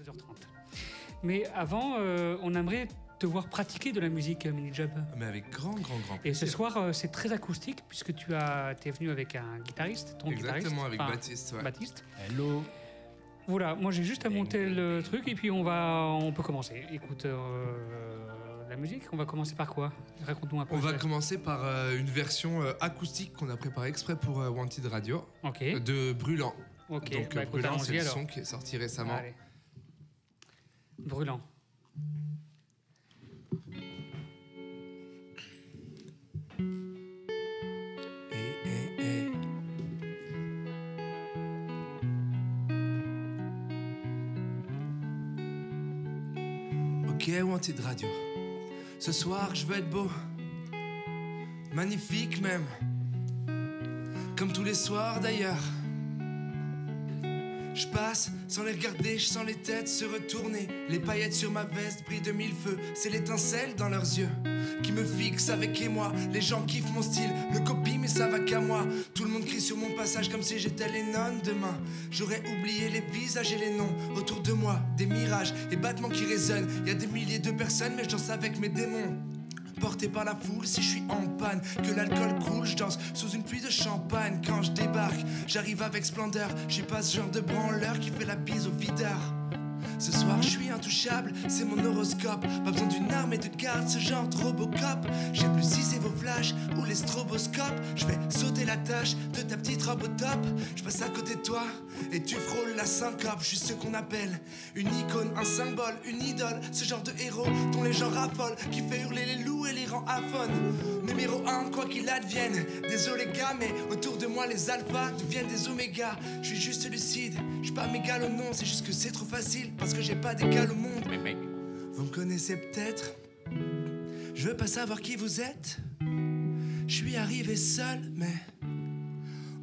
22h30. Mais avant, on aimerait te voir pratiquer de la musique, Mini-Job. Mais avec grand plaisir. Et ce soir, c'est très acoustique, puisque tu es venu avec un guitariste, ton guitariste. Exactement, avec Baptiste. Ouais. Baptiste. Hello. Voilà, moi j'ai juste à monter le truc et puis on peut commencer. Écoute, la musique, on va commencer par quoi? Raconte-nous un peu. On va commencer par une version acoustique qu'on a préparée exprès pour Wanted Radio, de Brûlant. Ok, donc bah, Brûlant, c'est le alors. son qui est sorti récemment. Allez. Brûlant. Ok, Wanted Radio. Ce soir, je veux être beau. Magnifique même. Comme tous les soirs d'ailleurs. Je passe sans les regarder, je sens les têtes se retourner. Les paillettes sur ma veste brillent de mille feux. C'est l'étincelle dans leurs yeux qui me fixe avec émoi. Les gens kiffent mon style, me copient mais ça va qu'à moi. Tout le monde crie sur mon passage comme si j'étais Lennon demain. J'aurais oublié les visages et les noms. Autour de moi, des mirages et battements qui résonnent. Y a des milliers de personnes mais je danse avec mes démons. Porté par la foule si je suis en panne. Que l'alcool coule, je danse sous une pluie de champagne. Quand je débarque, j'arrive avec splendeur. Je suis pas ce genre de branleur qui fait la bise au videur. Ce soir je suis intouchable, c'est mon horoscope. Pas besoin d'une arme et de garde, ce genre de Robocop. Je sais plus si c'est vos flashs ou les stroboscopes. Je vais sauter la tâche de ta petite robe au top. Je passe à côté de toi et tu frôles la syncope. Je suis ce qu'on appelle une icône, un symbole, une idole. Ce genre de héros dont les gens raffolent, qui fait hurler les loups et les rend aphones. Numéro 1, quoi qu'il advienne. Désolé gars, mais autour de moi les alphas deviennent des omégas. Je suis juste lucide, je suis pas mégalo non. C'est juste que c'est trop facile parce que j'ai pas d'égal au monde. Vous me connaissez peut-être, je veux pas savoir qui vous êtes. Je suis arrivé seul, mais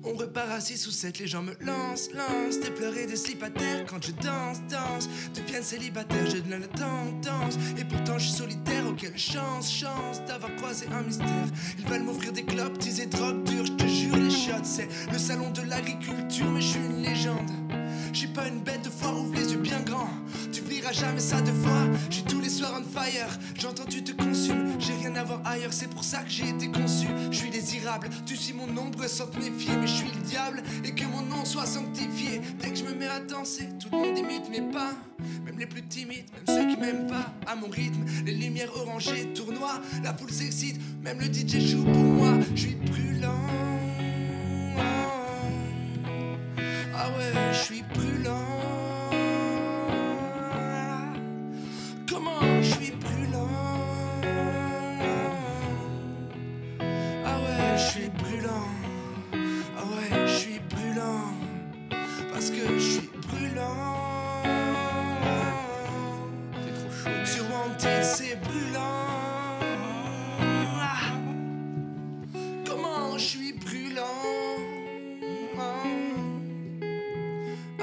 on repart à 6 ou 7. Les gens me lancent des pleurs et des slips à terre. Quand je danse, deviennent célibataires. Je donne la tendance et pourtant je suis solitaire. Oh quelle chance d'avoir croisé un mystère. Ils veulent m'offrir des clopes, teaser drogue dure. Je te jure les shots, c'est le salon de l'agriculture. Mais je suis une légende. Je suis pas une bête de foire, ouvre les yeux bien grands. Tu verras jamais ça deux fois. Je suis tous les soirs on fire. J'entends tu te consumes. J'ai rien à voir ailleurs, c'est pour ça que j'ai été conçu. Je suis désirable, tu suis mon ombre sans te méfier. Mais je suis le diable et que mon nom soit sanctifié. Dès que je me mets à danser, tout le monde imite mes pas. Même les plus timides, même ceux qui m'aiment pas. À mon rythme, les lumières orangées tournoient. La foule s'excite, même le DJ joue pour moi. Je suis brûlant. Ah ouais, je suis brûlant. Comment je suis brûlant. Ah ouais, je suis brûlant. Ah ouais, je suis brûlant. Parce que je suis brûlant. C'est trop chaud. Sur Wanted, c'est brûlant. Ah. Comment je suis brûlant.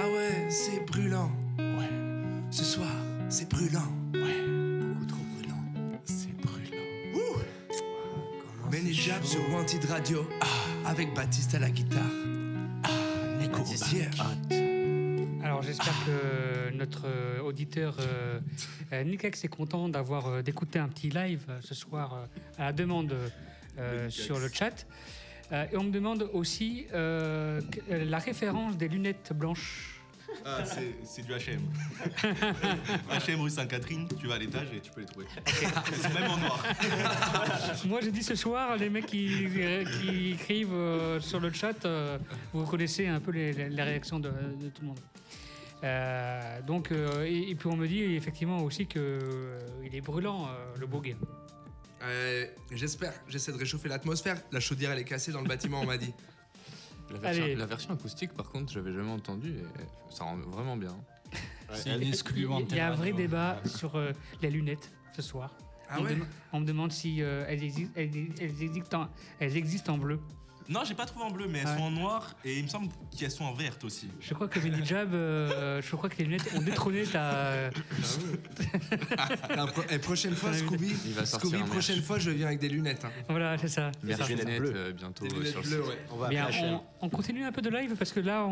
Ah ouais, c'est brûlant. Ouais. Ce soir, c'est brûlant. Ouais. Beaucoup trop brûlant. C'est brûlant. Ouh. Mini-Job sur Wanted Radio. Avec Baptiste à la guitare. Nico Yeah. Alors j'espère que notre auditeur Nikex est content d'avoir d'écouter un petit live ce soir à la demande sur le chat. Et on me demande aussi la référence des lunettes blanches. Ah, c'est du H&M. H&M rue Sainte-Catherine, tu vas à l'étage et tu peux les trouver. C'est même en noir. Moi j'ai dit ce soir, les mecs qui écrivent sur le chat, vous connaissez un peu les réactions de tout le monde. Et puis on me dit effectivement aussi qu'il est brûlant, le bogue. J'espère, j'essaie de réchauffer l'atmosphère. La chaudière elle est cassée dans le bâtiment, on m'a dit. La version acoustique, par contre, j'avais jamais entendu et ça rend vraiment bien. Il y a un vrai débat sur les lunettes ce soir. Ah ouais. On me demande si elles existent en bleu. Non, j'ai pas trouvé en bleu, mais elles sont en noir et il me semble qu'elles sont en verte aussi. Je crois que Benny Jab, je crois que les lunettes ont détrôné ta. Prochaine fois, Scooby, prochaine fois, je viens avec des lunettes. Hein. Voilà, c'est ça. Des lunettes bleues bientôt. Des lunettes bleues, ouais. On va bien, on continue un peu de live parce que là,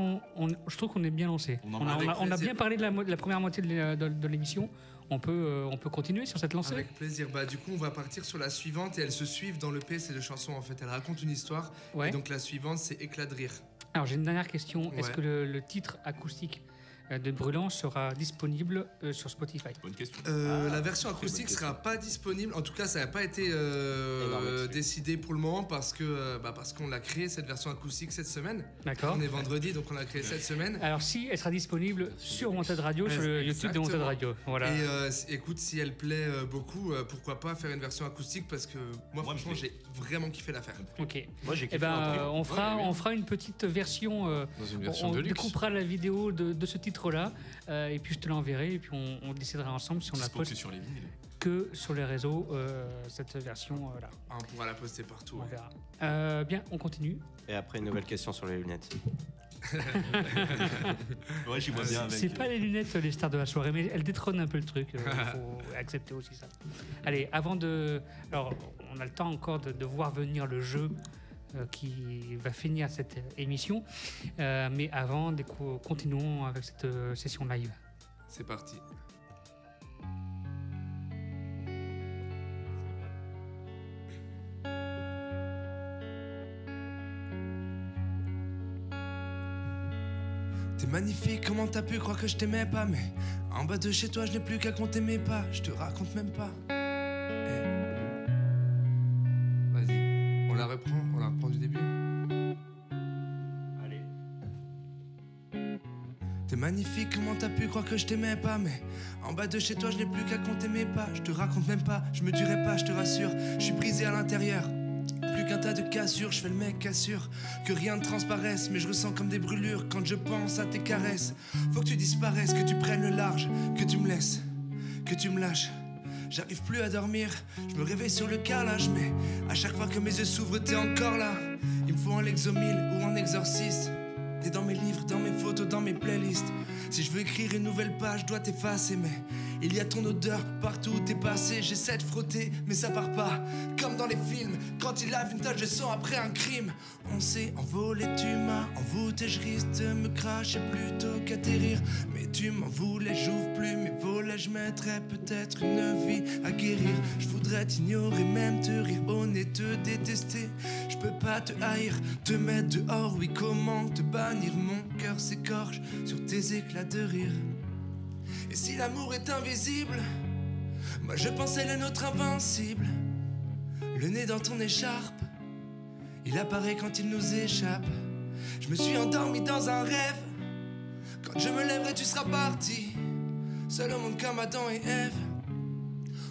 je trouve qu'on est bien lancé. On a bien parlé de la première moitié de l'émission. On peut continuer sur cette lancée. Avec plaisir. Bah, du coup, on va partir sur la suivante et elles se suivent dans l'EP. C'est deux chansons en fait. Elles racontent une histoire. Ouais. Et donc la suivante, c'est Éclat de rire. Alors j'ai une dernière question. Ouais. Est-ce que le titre acoustique de Brûlant sera disponible sur Spotify? Bonne question. La version acoustique sera pas disponible. En tout cas, ça n'a pas été décidé pour le moment parce qu'on l'a créé cette version acoustique cette semaine. D'accord. On est vendredi, donc on l'a créé cette semaine. Alors si elle sera disponible sur Wanted Radio, sur le YouTube de Wanted Radio. Voilà. Et écoute, si elle plaît beaucoup, pourquoi pas faire une version acoustique parce que moi franchement, j'ai vraiment kiffé la faire. Ok. Moi j'ai kiffé. On fera une petite version. Dans une version on de luxe. découpera la vidéo de ce titre là et puis je te l'enverrai et puis on décidera ensemble si on la poste sur les vinyles. Que sur les réseaux cette version là. On pourra la poster partout. On verra. Bien, on continue. Et après une nouvelle question sur les lunettes. Ouais, j'y vois bien avec. C'est pas les lunettes les stars de la soirée, mais elles détrônent un peu le truc. Il faut accepter aussi ça. Allez, alors on a le temps encore de voir venir le jeu qui va finir cette émission. Mais avant, continuons avec cette session live. C'est parti. T'es magnifique, comment t'as pu croire que je t'aimais pas? Mais en bas de chez toi, je n'ai plus qu'à compter mes pas. Je te raconte même pas. Vas-y, on la reprend du début. Allez. T'es magnifique, comment t'as pu croire que je t'aimais pas? Mais en bas de chez toi, je n'ai plus qu'à compter mes pas. Je te raconte même pas, je me dirai pas, je te rassure. Je suis brisé à l'intérieur. Plus qu'un tas de cassures, je fais le mec assure que rien ne transparaisse, mais je ressens comme des brûlures quand je pense à tes caresses. Faut que tu disparaisses, que tu prennes le large, que tu me laisses, que tu me lâches. J'arrive plus à dormir, je me réveille sur le carrelage, mais à chaque fois que mes yeux s'ouvrent, t'es encore là. Il me faut un Lexomil ou un exorciste. T'es dans mes livres, dans mes photos, dans mes playlists. Si je veux écrire une nouvelle page, je dois t'effacer, mais il y a ton odeur partout où t'es passé. J'essaie de frotter, mais ça part pas. Comme dans les films, quand il lave une tache de sang après un crime. On s'est envolé, tu m'as envoûté. Je risque de me cracher plutôt qu'atterrir. Mais tu m'en voulais, j'ouvre plus mes volets. Je mettrais peut-être une vie à guérir. Je voudrais t'ignorer, même te rire au nez, te détester. Je peux pas te haïr, te mettre dehors. Oui, comment te bannir? Mon cœur s'écorche sur tes éclats de rire. Et si l'amour est invisible, moi je pensais le nôtre invincible. Le nez dans ton écharpe, il apparaît quand il nous échappe. Je me suis endormi dans un rêve. Quand je me lèverai tu seras parti. Seul au monde comme Adam et Ève.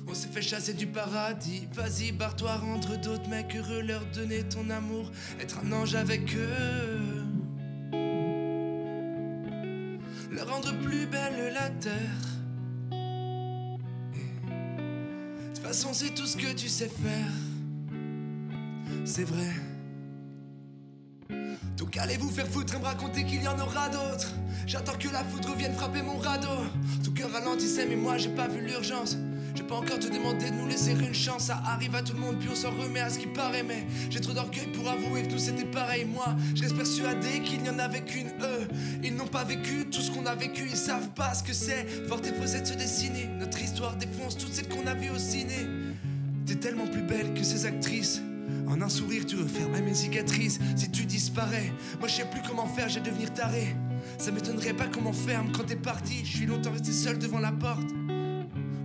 On s'est fait chasser du paradis. Vas-y barre-toi, rendre d'autres mecs heureux. Leur donner ton amour, être un ange avec eux. Leur rendre plus belle la terre. De toute façon c'est tout ce que tu sais faire. C'est vrai. Donc allez vous faire foutre et me raconter qu'il y en aura d'autres. J'attends que la foudre vienne frapper mon radeau. Ton cœur ralentissait mais moi j'ai pas vu l'urgence. J'ai pas encore te demandé de nous laisser une chance. Ça arrive à tout le monde puis on s'en remet à ce qui paraît. Mais j'ai trop d'orgueil pour avouer que nous c'était pareil. Moi je reste persuadé qu'il n'y en avait qu'une. Eux ils n'ont pas vécu tout ce qu'on a vécu. Ils savent pas ce que c'est voir tes faussettes se dessiner. Notre histoire défonce toutes celles qu'on a vues au ciné. T'es tellement plus belle que ces actrices. En un sourire tu refermes mes cicatrices. Si tu disparais, moi je sais plus comment faire, je vais devenir taré. Ça m'étonnerait pas qu'on m'enferme quand t'es parti. Je suis longtemps resté seul devant la porte.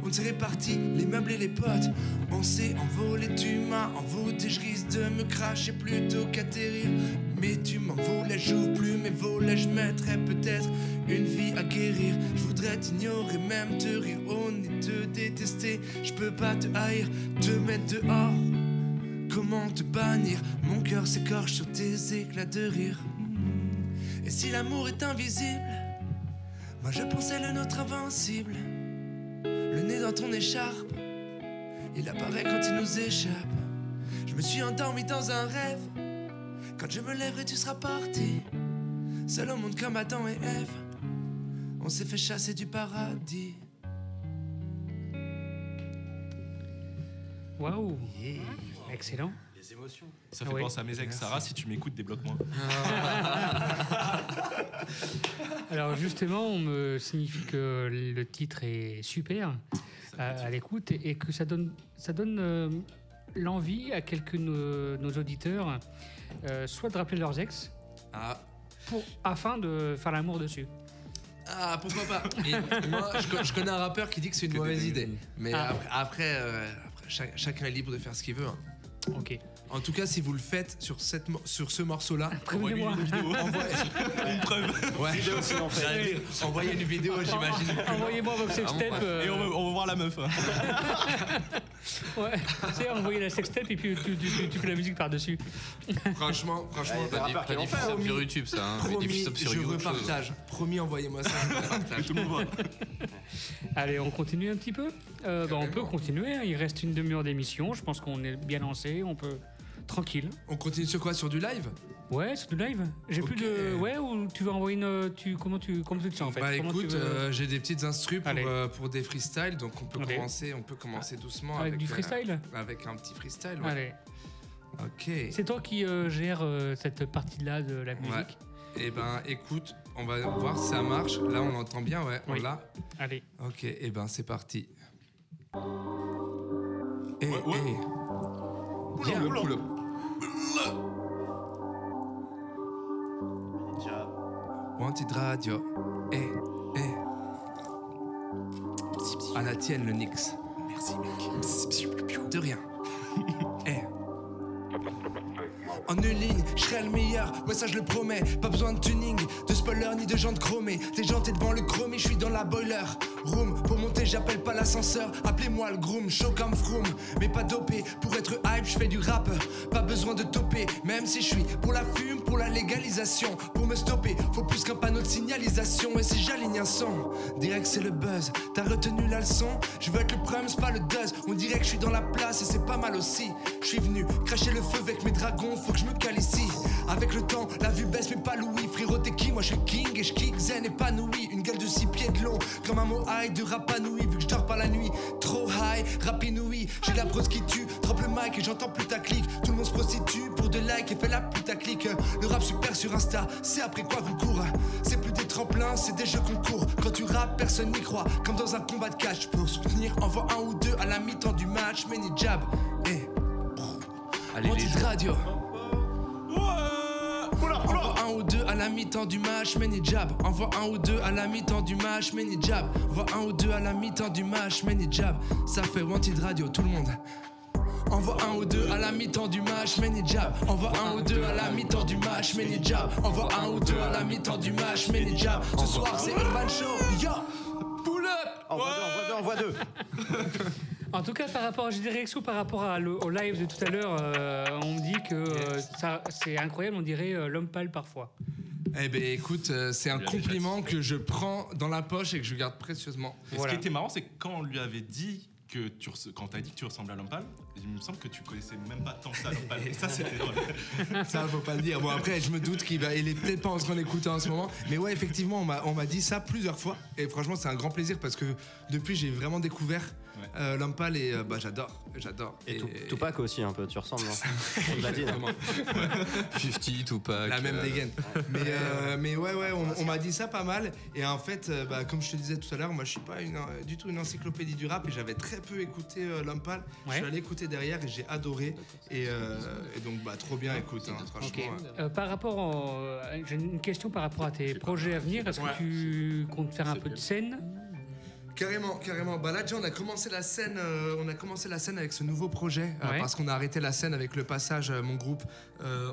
On s'est répartis, les meubles et les potes. On s'est envolé, tu m'as envoûté. Je risque de me cracher plutôt qu'atterrir. Mais tu m'en voulais, j'ouvre plus mes volets. Je mettrais peut-être une vie à guérir. Je voudrais t'ignorer, même te rire au nez, te détester. Je peux pas te haïr, te mettre dehors. Comment te bannir? Mon cœur s'écorche sur tes éclats de rire. Et si l'amour est invisible, moi je pensais le nôtre invincible. Le nez dans ton écharpe, il apparaît quand il nous échappe. Je me suis endormi dans un rêve. Quand je me lèverai, tu seras parti. Seul au monde comme Adam et Ève. On s'est fait chasser du paradis. Waouh, excellent. Les émotions. Ça fait penser à mes ex. Sarah, si tu m'écoutes, débloque-moi. Alors justement, on me signifie que le titre est super à l'écoute et que ça donne l'envie à quelques de nos auditeurs soit de rappeler leurs ex afin de faire l'amour dessus. Ah, pourquoi pas. Et moi, je connais un rappeur qui dit que c'est une mauvaise idée. Mais après, chacun est libre de faire ce qu'il veut. Hein. Ok. En tout cas, si vous le faites sur ce morceau-là, Prévenez-moi. Une preuve. Ouais. Envoyez une vidéo, j'imagine. Envoyez-moi vos sextapes. Et on va voir la meuf. Ouais. Tu sais, envoyez la sextape et puis tu fais la musique par-dessus. Franchement, Pas diffusable sur YouTube, ça. Hein. promis, Diffusable sur je YouTube, repartage. Promis, envoyez-moi ça. Je repartage. Tout le monde voit. Allez, on continue un petit peu. On peut continuer. Hein. Il reste une demi-heure d'émission. Je pense qu'on est bien lancé. On peut tranquille. On continue sur quoi? Sur du live? Ouais, c'est du live. J'ai plus de. Ouais, ou tu veux envoyer une. Comment tu te sens en fait? Bah Comment écoute, j'ai des petites instrus pour des freestyles, donc on peut commencer doucement avec du freestyle. Avec un petit freestyle. Ouais. Allez. Ok. C'est toi qui gères cette partie-là de la musique. Ouais. Eh ben écoute, on va voir si ça marche. Là on l'entend bien, ouais. Oui. On l'a. Allez. Ok, eh ben c'est parti. Pull up. Wanted Radio. À la tienne, le Nix. Merci, mec. De rien. En une ligne, je serai le meilleur, ouais ça je le promets. Pas besoin de tuning, de spoiler ni de jantes chromées. T'es janté devant le chromé, je suis dans la boiler room. Pour monter j'appelle pas l'ascenseur, appelez-moi le groom. Chaud comme Froome, mais pas dopé. Pour être hype je fais du rap, pas besoin de toper. Même si je suis pour la fume, pour la légalisation. Pour me stopper, faut plus qu'un panneau de signalisation. Et si j'aligne un son, direct c'est le buzz. T'as retenu la leçon, je veux être le prime, c'est pas le buzz. On dirait que je suis dans la place et c'est pas mal aussi. Je suis venu cracher le feu avec mes dragons, faut que je me cale ici. Avec le temps, la vue baisse mais pas Louis. Frérot t'es qui? Moi je suis king et je kick zen épanoui. Une gueule de 6 pieds de long, comme un mot high de rapanouille. Vu que je dors pas la nuit, trop high, rapinouille. J'ai la prose qui tue, drop le mic et j'entends plus ta clique. Tout le monde se prostitue pour de likes et fait la putaclic. Le rap super sur Insta, c'est après quoi qu'on court. C'est plus des tremplins, c'est des jeux concours. Quand tu rappes, personne n'y croit. Comme dans un combat de catch, pour soutenir, envoie un ou deux à la mi-temps du match. Many jab, Wanted Radio. Envoie un ou deux à la mi-temps du match, many jab. Envoie un ou deux à la mi-temps du match, many jab. Envoie un ou deux à la mi-temps du match, many jab. Ça fait Wanted Radio, tout le monde. Envoie un ou deux à la mi-temps du match, many jab. Envoie un ou deux à la mi-temps du match, many jab. Envoie un ou deux à la mi-temps du match, many jab. Ce soir c'est Urban Show, yo. Pull up. Envoie deux. En tout cas, par rapport à Gédérexo, par rapport au live de tout à l'heure, on me dit que ça, c'est incroyable, on dirait l'homme pâle parfois. Eh ben écoute, c'est un compliment que je prends dans la poche et que je garde précieusement. Et ce qui était marrant, c'est que quand on lui avait dit que quand t'as dit que tu ressemblais à l'homme pâle, il me semble que tu connaissais même pas tant que ça l'homme pâle. Et ça, c'était drôle. Ça, faut pas le dire. Bon, après, je me doute il est peut-être pas en train d'écouter en ce moment. Mais ouais, effectivement, on m'a dit ça plusieurs fois. Et franchement, c'est un grand plaisir parce que depuis, j'ai vraiment découvert l'homme pâle et j'adore. Et Tupac aussi, un peu, tu ressembles, non? On l'a dit, non? 50, Tupac. La même dégaine. Mais ouais, on m'a dit ça pas mal. Et en fait, comme je te disais tout à l'heure, moi, je suis pas du tout une encyclopédie du rap et j'avais très peu écouté l'homme pâle. Je suis allé écouter derrière et j'ai adoré. Et donc, trop bien, écoute, hein, franchement. Okay. Par rapport j'ai une question par rapport à tes projets à venir. Est-ce que tu comptes faire un peu de scène? Carrément. Là déjà on a commencé la scène avec ce nouveau projet parce qu'on a arrêté la scène avec le passage mon groupe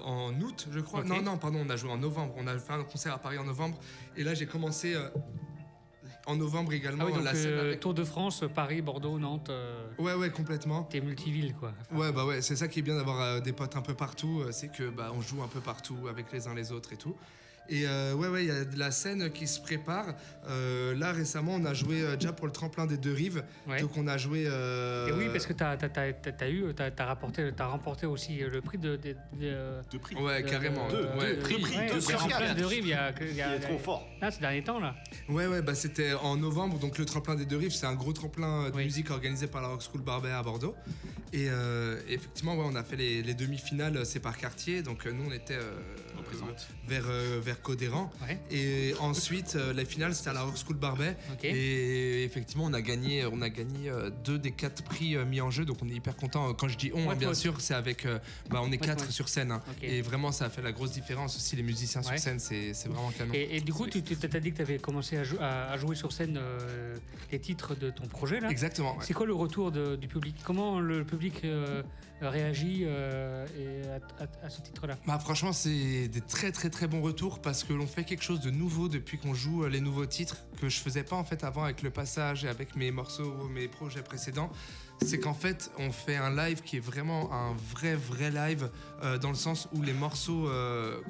en août je crois. Okay. Non pardon, on a joué en novembre. On a fait un concert à Paris en novembre et là j'ai commencé En novembre également, Ah oui, donc la scène avec... Tour de France, Paris, Bordeaux, Nantes. Ouais, complètement. T'es multiville, quoi. Ouais, c'est ça qui est bien d'avoir des potes un peu partout, c'est que on joue un peu partout avec les uns les autres et tout. Et il y a de la scène qui se prépare. Là récemment, on a joué déjà pour le tremplin des Deux Rives. Ouais. Donc on a joué. Et oui, parce que t'as remporté aussi le prix de Deux prix. Ouais, carrément. Deux prix. Le tremplin de Rives, il y a Il est trop fort. là, ces derniers temps là. Ouais, c'était en novembre. Donc le tremplin des Deux Rives, c'est un gros tremplin de musique organisé par la Rock School Barbet à Bordeaux. Et effectivement, on a fait les demi-finales, c'est par quartier. Donc nous, on était vers Codéran. Ouais. Et ensuite, la finale, c'était à la Rock School Barbet. Okay. Et effectivement, on a gagné 2 des 4 prix mis en jeu. Donc on est hyper content. Quand je dis on, bien sûr, c'est avec. On est 4 sur scène. Okay. Et vraiment, ça a fait la grosse différence aussi. Les musiciens sur scène, c'est vraiment canon. Et du coup, tu t'as dit que tu avais commencé à jouer sur scène les titres de ton projet là. Exactement. Ouais. C'est quoi le retour du public? Comment le public réagit à ce titre-là? Franchement, c'est des très très très bons retours parce que l'on fait quelque chose de nouveau depuis qu'on joue les nouveaux titres que je faisais pas en fait avant avec le passage et avec mes morceaux, mes projets précédents. C'est qu'en fait, on fait un live qui est vraiment un vrai live dans le sens où les morceaux,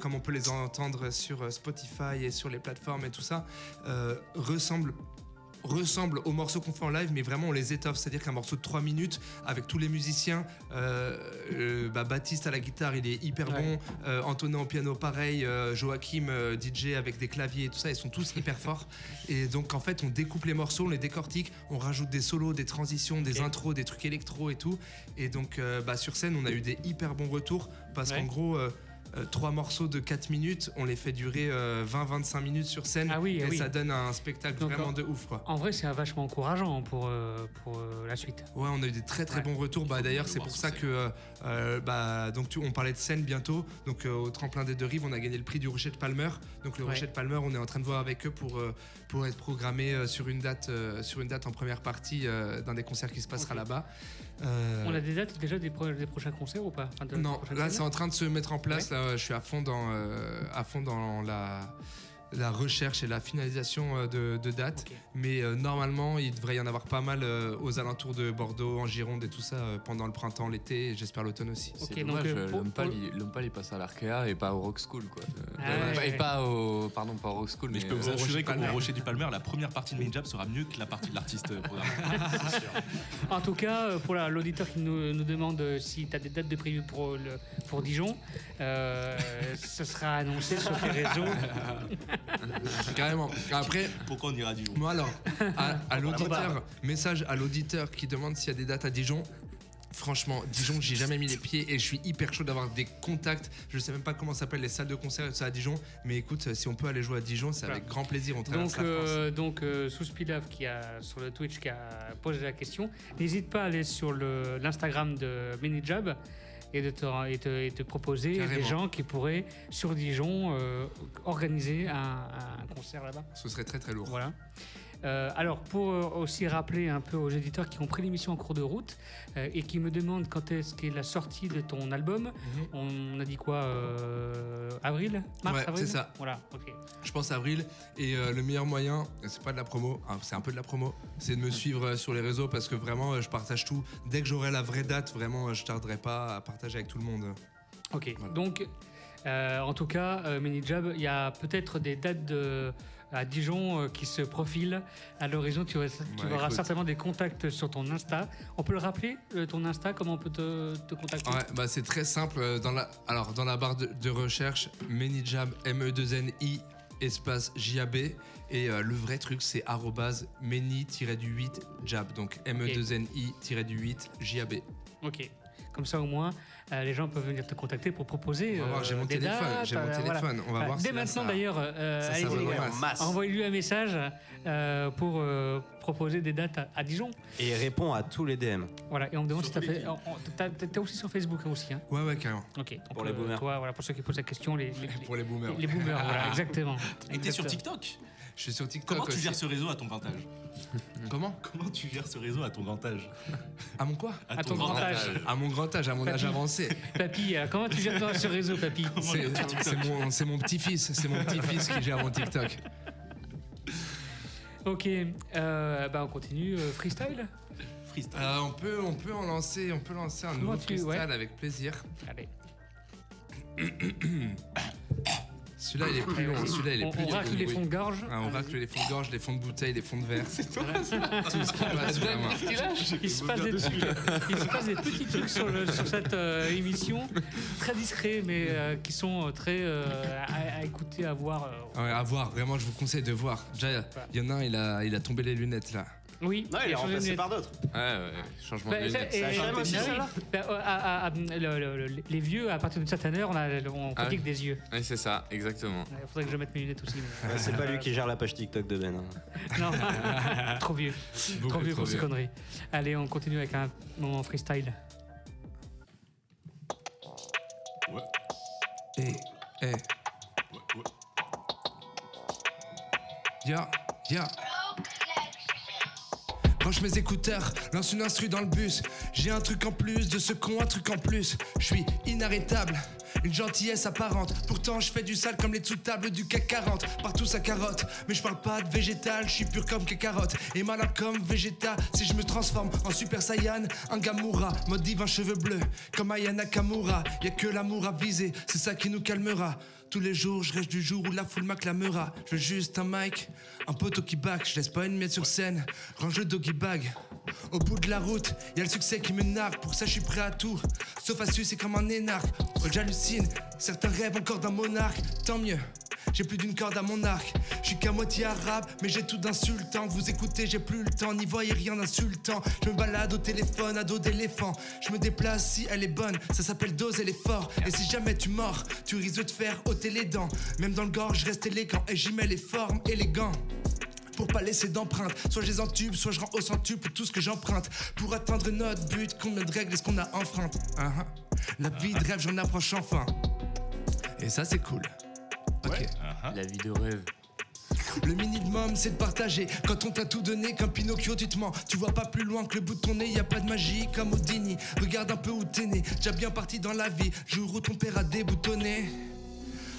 comme on peut les entendre sur Spotify et sur les plateformes et tout ça, ressemblent aux morceaux qu'on fait en live, mais vraiment on les étoffe, c'est-à-dire qu'un morceau de 3 minutes avec tous les musiciens, Baptiste à la guitare il est hyper bon, Antonin au piano pareil, Joachim DJ avec des claviers et tout ça, ils sont tous hyper forts. Et donc en fait on découpe les morceaux, on les décortique, on rajoute des solos, des transitions, des intros, des trucs électro et tout. Et donc sur scène on a eu des hyper bons retours parce qu'en gros 3 morceaux de 4 minutes, on les fait durer 20-25 minutes sur scène. Et ça donne un spectacle donc, vraiment de ouf, quoi. En vrai, c'est vachement encourageant pour la suite. Ouais, on a eu des très bons retours. D'ailleurs, c'est pour ça que on parlait de scène bientôt. Donc au tremplin des Deux Rives, on a gagné le prix du Rocher de Palmer. Donc le Rocher de Palmer, on est en train de voir avec eux pour être programmé sur une date en première partie d'un des concerts qui se passera là-bas. On a des dates déjà des prochains concerts ou pas? Non, là c'est en train de se mettre en place. Là, je suis à fond dans la recherche et la finalisation de dates. Mais normalement, il devrait y en avoir pas mal aux alentours de Bordeaux, en Gironde et tout ça pendant le printemps, l'été et j'espère l'automne aussi. C'est dommage, Lompal il passe à l'Arkea et pas au Rock School, quoi. Et pas au Rock School. Mais je peux vous assurer qu'au Rocher du Palmer, la première partie de Minijab sera mieux que la partie de l'artiste programmé. C'est sûr. En tout cas, pour l'auditeur qui nous demande si tu as des dates de prévues pour Dijon, ce sera annoncé sur tes réseaux. Carrément. Après, pourquoi on ira à Dijon? Moi alors, à l'auditeur, message à l'auditeur qui demande s'il y a des dates à Dijon. Franchement, Dijon, j'ai jamais mis les pieds et je suis hyper chaud d'avoir des contacts. Je sais même pas comment s'appellent les salles de concert et tout ça à Dijon, mais écoute, si on peut aller jouer à Dijon, c'est avec grand plaisir. On traverse la France. Donc, Souspilaf qui a sur le Twitch qui a posé la question, n'hésite pas à aller sur l'Instagram de Minijab et de te proposer des gens qui pourraient sur Dijon organiser un concert là-bas. Ce serait très très lourd. Voilà. Alors pour aussi rappeler un peu aux éditeurs qui ont pris l'émission en cours de route et qui me demandent quand est-ce qu'est la sortie de ton album, on a dit quoi, avril, mars, avril, c'est ça. Voilà, ok. Je pense avril et le meilleur moyen, c'est pas de la promo, c'est un peu de la promo, c'est de me suivre sur les réseaux parce que vraiment je partage tout. Dès que j'aurai la vraie date, vraiment je tarderai pas à partager avec tout le monde. Ok, voilà. Donc en tout cas, Minijab, il y a peut-être des dates à Dijon qui se profilent à l'horizon. Tu auras certainement des contacts sur ton Insta. On peut le rappeler, ton Insta, comment on peut te contacter? C'est très simple. Dans la barre de recherche, Minijab, MENI espace JAB. Et le vrai truc, c'est @meni-8jab. Donc MENI-8 JAB. Ok. Comme ça, au moins, les gens peuvent venir te contacter pour proposer. On va voir, j'ai mon téléphone. Voilà. On va voir. Dès maintenant, d'ailleurs, envoyez-lui un message pour proposer des dates à Dijon. Et répond à tous les DM. Voilà. Et on me demande si t'as fait. T'es aussi sur Facebook aussi, hein? Ouais, carrément. Ok. Donc, pour les boomers. Toi, voilà, pour ceux qui posent la question, pour les boomers. Les boomers, voilà, exactement. Et t'es sur TikTok? Je suis sur TikTok. Comment tu gères ce réseau à ton grand âge? Comment tu gères ce réseau à ton grand âge? À mon quoi? À ton grand âge. À mon grand âge, à mon âge avancé. Papy, comment tu gères ce réseau, papy? C'est mon petit-fils. C'est mon petit-fils qui gère mon TikTok. Ok, on continue. Freestyle. On peut lancer un nouveau freestyle avec plaisir. Allez. Celui-là, il est plus long. Celui-là, il est plus On racle les fonds de gorge. On racle les fonds de gorge, les fonds de bouteille, les fonds de verre. C'est toi. Tout ce qui passe sous la main. Il se passe des petits trucs sur cette émission, très discrets, mais qui sont très à écouter, à voir. Ouais, à voir. Vraiment, je vous conseille de voir. Déjà, il y en a un, il a tombé les lunettes là. Oui, non, il est remplacé par d'autres. Ouais, changement de lunettes. Les vieux, à partir d'une certaine heure, on fatigue des yeux. Oui, c'est ça, exactement. Il faudrait que je mette mes lunettes aussi. Mais... c'est pas lui qui gère la page TikTok de Ben. Non, trop vieux. Trop vieux pour ces conneries. Allez, on continue avec un moment freestyle. Ouais. Ouais. Ya. Branche mes écouteurs, lance une instru dans le bus. J'ai un truc en plus, de ce con un truc en plus. Je suis inarrêtable, une gentillesse apparente. Pourtant je fais du sale comme les sous-tables du CAC 40. Partout ça carotte, mais je parle pas de végétal. Je suis pur comme carotte et malin comme Vegeta. Si je me transforme en Super Saiyan, un Gamura, mode divin cheveux bleus comme Aya Nakamura. Y'a que l'amour à viser, c'est ça qui nous calmera. Tous les jours, je rêve du jour où la foule m'acclamera. Je veux juste un mic, un poteau qui back. Je laisse pas une miette sur scène, range le doggy bag. Au bout de la route, y'a le succès qui me nargue. Pour ça, je suis prêt à tout, sauf à sucer comme un énarque. Oh, j'hallucine, certains rêvent encore d'un monarque. Tant mieux, j'ai plus d'une corde à mon arc. Je suis qu'à moitié arabe, mais j'ai tout d'insultant. Vous écoutez, j'ai plus le temps, n'y voyez rien d'insultant. Je me balade au téléphone à dos d'éléphant. Je me déplace si elle est bonne, ça s'appelle dose, elle est fort. Et si jamais tu mords, tu risques de te faire ôter les dents. Même dans le gorge, je reste élégant et j'y mets les formes élégants. Pour pas laisser d'empreinte, soit je les entube, soit je rends au centuple tout ce que j'emprunte. Pour atteindre notre but, combien de règles est-ce qu'on a enfreintes? La vie de rêve, j'en approche enfin. Et ça c'est cool. Ok. La vie de rêve. Le minimum c'est de partager. Quand on t'a tout donné comme Pinocchio tu te mens. Tu vois pas plus loin que le bout de ton nez. Y a pas de magie comme Houdini. Regarde un peu où t'es né. Déjà bien parti dans la vie. Jour où ton père a déboutonné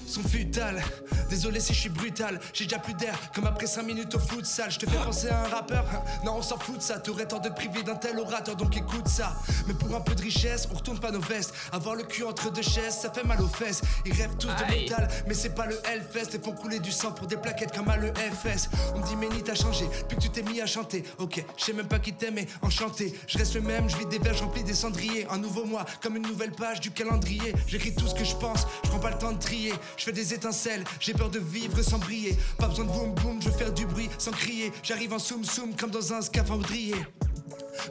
sont futales. Désolé si je suis brutal, j'ai déjà plus d'air, comme après 5 minutes au futsal. Je te fais penser à un rappeur, non on s'en fout de ça. T'aurais tort de te priver d'un tel orateur, donc écoute ça. Mais pour un peu de richesse, on retourne pas nos vestes. Avoir le cul entre deux chaises, ça fait mal aux fesses. Ils rêvent tous de métal, mais c'est pas le Hellfest. Ils font couler du sang pour des plaquettes comme à l'EFS. On me dit Méni t'as changé, depuis que tu t'es mis à chanter. Ok, je sais même pas qui t'aime, mais enchanté. Je reste le même, je vis des verges remplis des cendriers. Un nouveau mois, comme une nouvelle page du calendrier. J'écris tout ce que je pense, je prends pas le temps de trier. Je fais des étincelles, j'ai peur de vivre sans briller. Pas besoin de boum boum, je veux faire du bruit sans crier. J'arrive en soum soum comme dans un scaphandrier.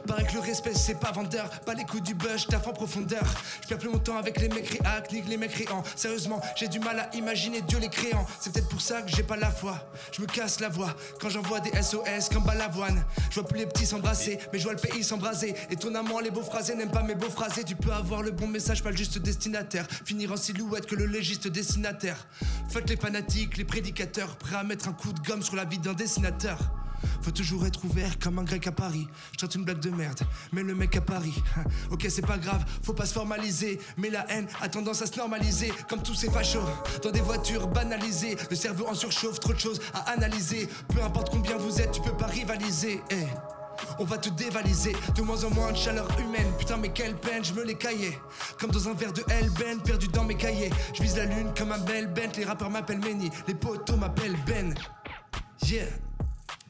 Paraît que le respect c'est pas vendeur. Pas les coups du buzz, taffe en profondeur. Je perds plus mon temps avec les mécréacs, ni les mécréants. Sérieusement, j'ai du mal à imaginer Dieu les créant. C'est peut-être pour ça que j'ai pas la foi. Je me casse la voix quand j'envoie des SOS comme Balavoine. Je vois plus les petits s'embrasser, mais je vois le pays s'embraser. Étonnamment, les beaux phrasés n'aiment pas mes beaux phrasés. Tu peux avoir le bon message, pas le juste destinataire. Finir en silhouette que le légiste destinataire. Fuck les fanatiques, les prédicateurs, prêts à mettre un coup de gomme sur la vie d'un dessinateur. Faut toujours être ouvert comme un grec à Paris. Je tente une blague de merde, mais le mec à Paris. Ok c'est pas grave, faut pas se formaliser. Mais la haine a tendance à se normaliser. Comme tous ces fachos, dans des voitures banalisées. Le cerveau en surchauffe, trop de choses à analyser. Peu importe combien vous êtes, tu peux pas rivaliser. On va te dévaliser, de moins en moins de chaleur humaine. Putain mais quelle peine, je me les caillais. Comme dans un verre de Hellbent, perdu dans mes cahiers. Je vise la lune comme un Bellbent. Les rappeurs m'appellent Méni, les potos m'appellent Ben. Yeah.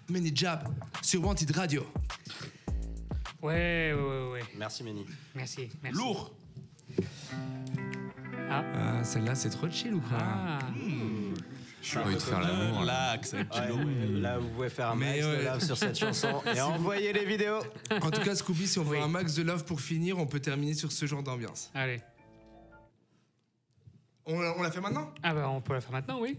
Méni Jab sur Wanted Radio. Ouais. Merci Méni. Merci. Lourd. Celle-là c'est trop chill ou quoi? J'ai envie de faire l'amour. Relax, avec du lourd. Là, vous pouvez faire un max de love sur cette chanson et envoyer les vidéos. En tout cas, Scooby, si on veut un max de love pour finir, on peut terminer sur ce genre d'ambiance. Allez. On la fait maintenant? Ah bah on peut la faire maintenant, oui.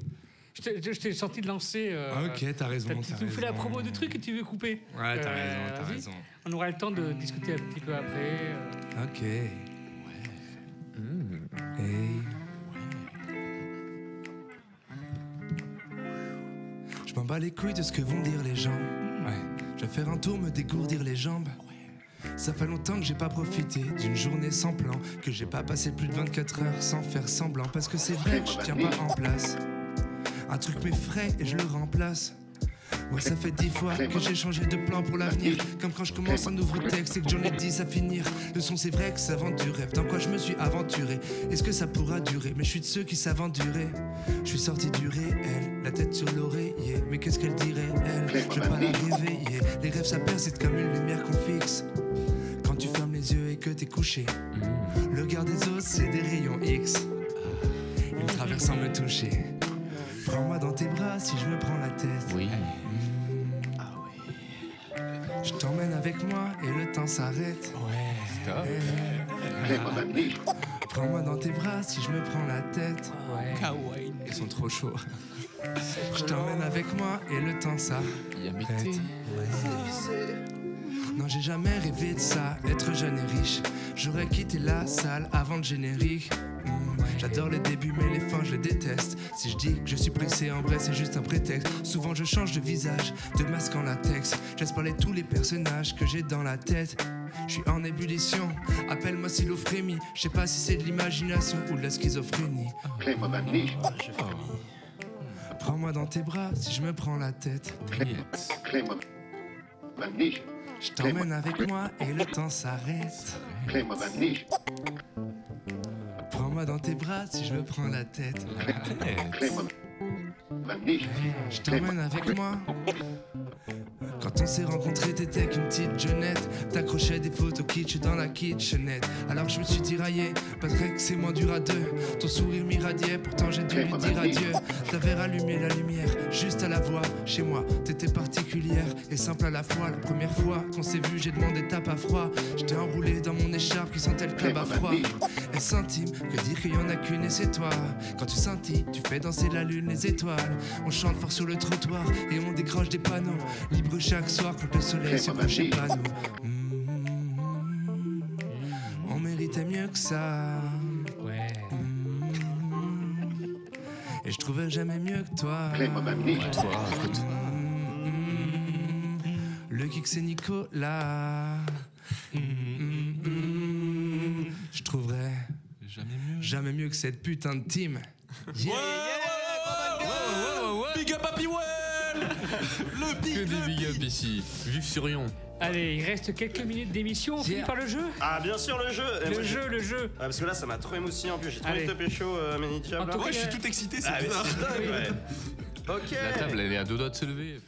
Je t'ai senti de lancer. Ok, t'as raison. Tu nous fais la promo de trucs et tu veux couper. Ouais, t'as raison. On aura le temps de discuter un petit peu après. Ok. Ouais. Hey. Je m'en bats les couilles de ce que vont dire les gens. Ouais. Je vais faire un tour, me dégourdir les jambes. Ça fait longtemps que j'ai pas profité d'une journée sans plan, que j'ai pas passé plus de 24 heures sans faire semblant. Parce que c'est vrai que je tiens pas en place. Un truc m'effraie et je le remplace Moi ça fait 10 fois que j'ai changé de plan pour l'avenir. Comme quand je commence un nouveau texte et que j'en ai 10 à finir. Le son c'est vrai que ça vend du rêve. Dans quoi je me suis aventuré? Est-ce que ça pourra durer? Mais je suis de ceux qui savent endurer. Je suis sorti du réel, la tête sur l'oreiller. Mais qu'est-ce qu'elle dirait elle? Je veux pas la réveiller. Les rêves ça persiste comme une lumière qu'on fixe. Quand tu fermes les yeux et que t'es couché, le regard des autres c'est des rayons X. Ils me traversent sans me toucher. Prends-moi dans tes bras si je me prends la tête. Oui. Je t'emmène avec moi et le temps s'arrête. Stop. Prends-moi dans tes bras si je me prends la tête. Ouais. Ils sont trop chauds. Je t'emmène avec moi et le temps s'arrête. Yamete. Non, j'ai jamais rêvé de ça, être jeune et riche. J'aurais quitté la salle avant le générique. J'adore les débuts mais les fins je les déteste. Si je dis que je suis pressé en vrai c'est juste un prétexte. Souvent je change de visage, de masque en latex. Je laisse parler tous les personnages que j'ai dans la tête. Je suis en ébullition, appelle-moi schizophrénie. Je sais pas si c'est de l'imagination ou de la schizophrénie. Prends-moi dans tes bras si je me prends la tête. Je t'emmène avec moi et le temps s'arrête. Prends-moi dans tes bras si je me prends la tête. Je t'emmène avec moi. Quand on s'est rencontrés, t'étais qu'une petite jeunette. T'accrochais des photos kitsch dans la kitchenette. Alors je me suis tiraillé, parce que c'est moins dur à deux. Ton sourire m'irradiait, pourtant j'ai dû lui dire adieu. T'avais rallumé la lumière, juste à la voix. Chez moi, t'étais particulière et simple à la fois. La première fois qu'on s'est vu, j'ai demandé tape à froid. J'étais enroulé dans mon écharpe qui sentait le tabac froid. Est-ce intime que dire qu'il y en a qu'une et c'est toi? Quand tu scintilles, tu fais danser la lune, les étoiles. On chante fort sur le trottoir et on décroche des panneaux. Libre chaque soir quand le soleil se couchait pas nous. On méritait mieux que ça. Ouais. Et je trouvais jamais mieux que toi. Toi, écoute. Le kick c'est Nicolas. Je trouverais jamais mieux que cette putain de team. Yeah. Big up Happy Well. Que des big up ici. Vive sur Lyon. Allez, il reste quelques minutes d'émission. On finit par le jeu. Ah, bien sûr, le jeu. Le jeu. Ah, parce que là, ça m'a trop émoustillé en plus. J'ai trop Allez. envie de te pécho, Manny Diable. En tout Ouais, je suis tout excité, c'est Ah, mais bizarre. c'est dingue, ouais. Ok. La table, elle est à deux doigts de se lever.